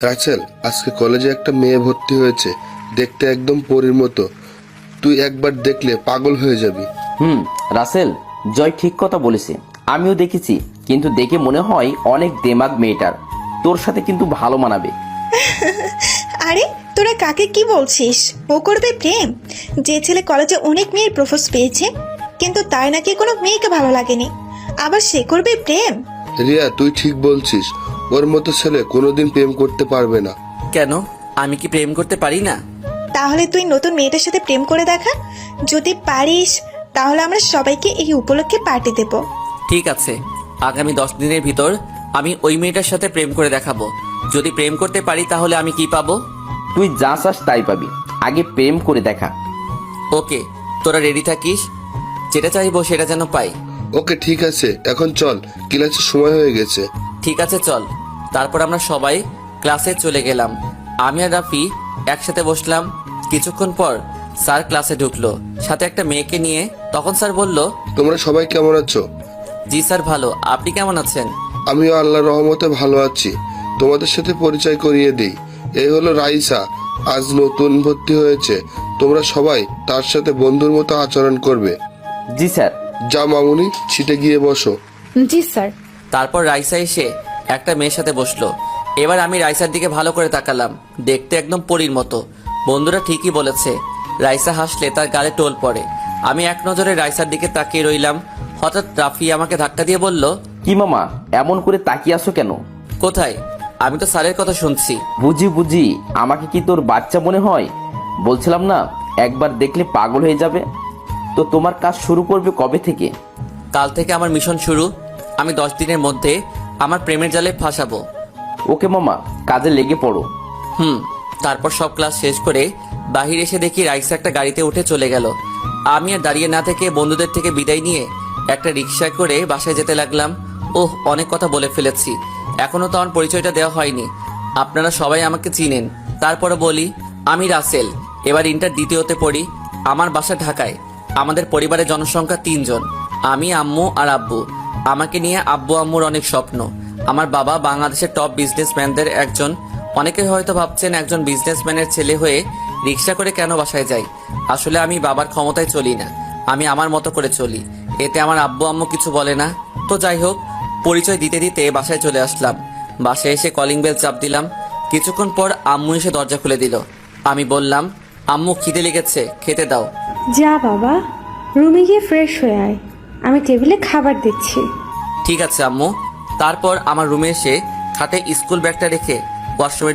Rachel, আজকে কলেজে একটা মেয়ে ভর্তি হয়েছে, দেখতে একদম পরীর মতো। তুই একবার দেখলে পাগল হয়ে যাবি। রাসেল, জয় ঠিক কথা বলেছে। আমিও দেখেছি, কিন্তু দেখে মনে হয় অনেক দেমাগ মেয়েটার। তোর সাথে কিন্তু ভালো মানাবে। আরে তোরা কাকে কি বলছিস? ও করবে প্রেম? যে ছেলে কলেজে অনেক মেয়ের প্রপোজ পেয়েছে, কিন্তু তার নাকি কোনো মেয়েকে ভালো লাগেনি, আবার সে করবে প্রেম? রিয়া, তুই ঠিক বলছিস। ওর মতো ছেলে কোনোদিন প্রেম করতে পারবে না। কেন, আমি কি প্রেম করতে পারি না? তাহলে তুই নতুন মেয়েটার সাথে প্রেম করে দেখা। যদি পারিস তাহলে আমরা সবাইকে এই উপলক্ষে পার্টি দেব। ঠিক আছে, আগামী 10 দিনের ভিতর আমি ওই মেয়েটার সাথে প্রেম করে দেখাবো। যদি প্রেম করতে পারি তাহলে আমি কি পাবো? তুই যা চাস তাই পাবি, আগে প্রেম করে দেখা। ওকে, তোরা রেডি থাকিস, যেটা চাইবো সেটা যেন পাই। ওকে, ঠিক আছে, এখন চল, ক্লাসের সময় হয়ে গেছে। ঠিক আছে, চল। তারপর আমরা সবাই ক্লাসে চলে গেলাম। আমি আর রাফি একসাথে বসলাম। কিছুক্ষণ পর স্যার ক্লাসে ঢুকলো, সাথে একটা মেয়েকে নিয়ে। তখন স্যার বলল, তোমরা সবাই কেমন আছো? জি স্যার, ভালো। আপনি কেমন আছেন? আমিও আল্লাহর রহমতে ভালো আছি। তোমাদের সাথে পরিচয় করিয়ে দিই, এই হলো রাইসা, আজ নতুন ভর্তি হয়েছে। তোমরা সবাই তার সাথে বন্ধুর মতো আচরণ করবে। জি স্যার। যা মামুনি, ছিটে গিয়ে বসো। জি স্যার। তারপর রাইসা এসে একটা মেয়ের সাথে বসলো। এবার আমি রাইসার দিকে ভালো করে তাকালাম, দেখতে একদম পরীর মতো। বন্ধুরা ঠিকই বলেছে, রাইসা হাসলে তার গালে টোল পড়ে। আমি এক নজরে রাইসার দিকে তাকিয়ে রইলাম। হঠাৎ রাফি আমাকে ধাক্কা দিয়ে বলল, কি মামা, এমন করে তাকিয়ে আসো কেন? কোথায়? আমি তো স্যারের কথা শুনছি। বুঝি, আমাকে কি তোর বাচ্চা মনে হয়? বলছিলাম না, একবার দেখলে পাগল হয়ে যাবে। তো তোমার কাজ শুরু করবে কবে থেকে? কাল থেকে আমার মিশন শুরু। আমি 10 দিনের মধ্যে আমার প্রেমের জালে ফাঁসাবো। ওকে মামা, কাজে লেগে পড়ো। তারপর সব ক্লাস শেষ করে বাহির এসে দেখি রাইসা একটা গাড়িতে উঠে চলে গেল। আমি আর দাঁড়িয়ে না থেকে বন্ধুদের থেকে বিদায় নিয়ে একটা রিক্সা করে বাসায় যেতে লাগলাম। অনেক কথা বলে ফেলেছি, এখনো তো আমার পরিচয়টা দেওয়া হয়নি। আপনারা সবাই আমাকে চিনেন, তারপরে বলি, আমি রাসেল, এবার ইন্টার দ্বিতীয়তে পড়ি। আমার বাসা ঢাকায়। আমাদের পরিবারের জনসংখ্যা 3 জন, আমি, আম্মু আর আব্বু। আমাকে নিয়ে আব্বু আম্মুর অনেক স্বপ্ন। আমার বাবা বাংলাদেশের টপ বিজনেসম্যানদের একজন। অনেকে হয়তো ভাবছেন একজন বিজনেসম্যানের ছেলে হয়ে রিক্সা করে কেন বাসায় যাই। আসলে আমি বাবার ক্ষমতায় চলি না, আমি আমার মতো করে চলি। এতে আমার আব্বু আম্মু কিছু বলে না। তো যাই হোক, পরিচয় দিতে দিতে বাসায় চলে আসলাম। বাসায় এসে কলিং বেল চাপ দিলাম। কিছুক্ষণ পর আম্মু এসে দরজা খুলে দিল। আমি বললাম, আম্মু খিদে লেগেছে, খেতে দাও। যা বাবা, রুমে গিয়ে ফ্রেশ হয়ে আয়, আমি টেবিলে খাবার দিচ্ছি। ঠিক আছে আম্মু। তারপর আমার রুমে এসে খাটে স্কুল ব্যাগটা রেখে ওয়াশরুমে